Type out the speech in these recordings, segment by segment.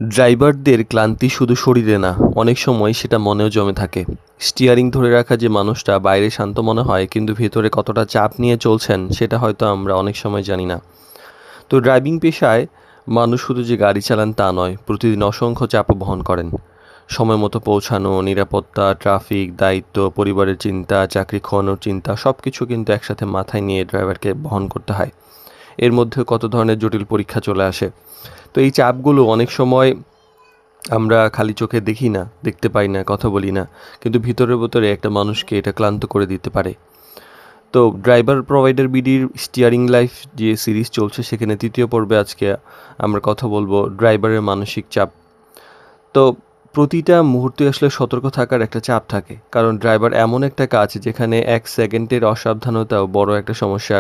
ড্রাইভারদের ক্লান্তি শুধু শরীরে না, অনেক সময় সেটা মনেও জমে থাকে। স্টিয়ারিং ধরে রাখা যে মানুষটা বাইরে শান্ত মনে হয়, কিন্তু ভেতরে কতটা চাপ নিয়ে চলছেন সেটা হয়তো আমরা অনেক সময় জানি না। তো ড্রাইভিং পেশায় মানুষ শুধু যে গাড়ি চালান তা নয়, প্রতিদিন অসংখ্য চাপও বহন করেন। সময় মতো পৌঁছানো, নিরাপত্তা, ট্রাফিক, দায়িত্ব, পরিবারের চিন্তা, চাকরি খোয়ানোর চিন্তা, সব কিছু কিন্তু একসাথে মাথায় নিয়ে ড্রাইভারকে বহন করতে হয়। এর মধ্যে কত ধরনের জটিল পরীক্ষা চলে আসে। তো এই চাপগুলো অনেক সময় আমরা খালি চোখে দেখি না, দেখতে পাই না, কথা বলি না, কিন্তু ভিতরে একটা মানুষকে এটা ক্লান্ত করে দিতে পারে। তো ড্রাইভার প্রোভাইডার বিডির স্টিয়ারিং লাইফ যে সিরিজ চলছে, সেখানে তৃতীয় পর্বে আজকে আমরা কথা বলবো ড্রাইভারের মানসিক চাপ। তো প্রতিটা মুহূর্তে আসলে সতর্ক থাকার একটা চাপ থাকে, কারণ ড্রাইভার এমন একটা কাজ যেখানে 1 সেকেন্ডের অসাবধানতাও বড় একটা সমস্যা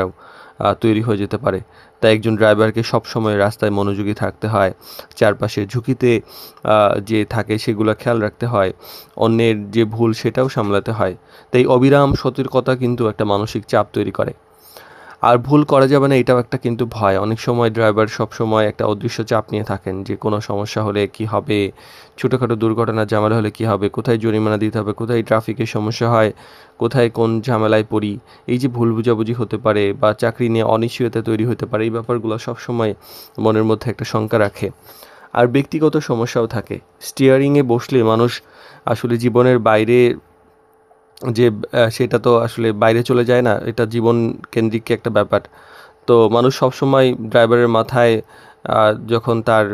তৈরি হয়ে যেতে পারে। তাই একজন ড্রাইভারকে সবসময় রাস্তায় মনোযোগী থাকতে হয়, চারপাশে ঝুঁকিতে যে থাকে সেগুলো খেয়াল রাখতে হয়, অন্যের যে ভুল সেটাও সামলাতে হয়। তাই অবিরাম সতর্কতা কিন্তু একটা মানসিক চাপ তৈরি করে। আর ভুল করা যাবে না, এটাও একটা কিন্তু ভয়। অনেক সময় ড্রাইভার সবসময় একটা অদৃশ্য চাপ নিয়ে থাকেন যে কোনো সমস্যা হলে কী হবে, ছোটোখাটো দুর্ঘটনা ঝামেলা হলে কী হবে, কোথায় জরিমানা দিতে হবে, কোথায় ট্রাফিকের সমস্যা হয়, কোথায় কোন ঝামেলায় পড়ি, এই যে ভুল বোঝাবুঝি হতে পারে বা চাকরি নিয়ে অনিশ্চয়তা তৈরি হতে পারে, এই ব্যাপারগুলো সবসময় মনের মধ্যে একটা শঙ্কা রাখে। আর ব্যক্তিগত সমস্যাও থাকে। স্টিয়ারিংয়ে বসলে মানুষ আসলে জীবনের বাইরে যে সেটা তো আসলে বাইরে চলে যায় না, এটা জীবন কেন্দ্রিক একটা ব্যাপার। তো মানুষ সবসময় ড্রাইভারের মাথায় যখন তার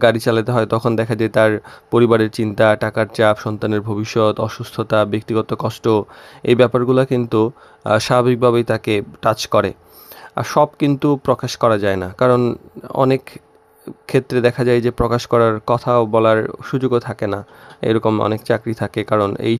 গাড়ি চালাতে হয়, তখন দেখা যায় তার পরিবারের চিন্তা, টাকার চাপ, সন্তানের ভবিষ্যৎ, অসুস্থতা, ব্যক্তিগত কষ্ট, এই ব্যাপারগুলো কিন্তু স্বাভাবিকভাবেই তাকে টাচ করে। আর সব কিন্তু প্রকাশ করা যায় না, কারণ অনেক ক্ষেত্রে দেখা যায় যে প্রকাশ করার কথাও বলার সুযোগও থাকে না। এরকম অনেক চাকরি থাকে, কারণ এই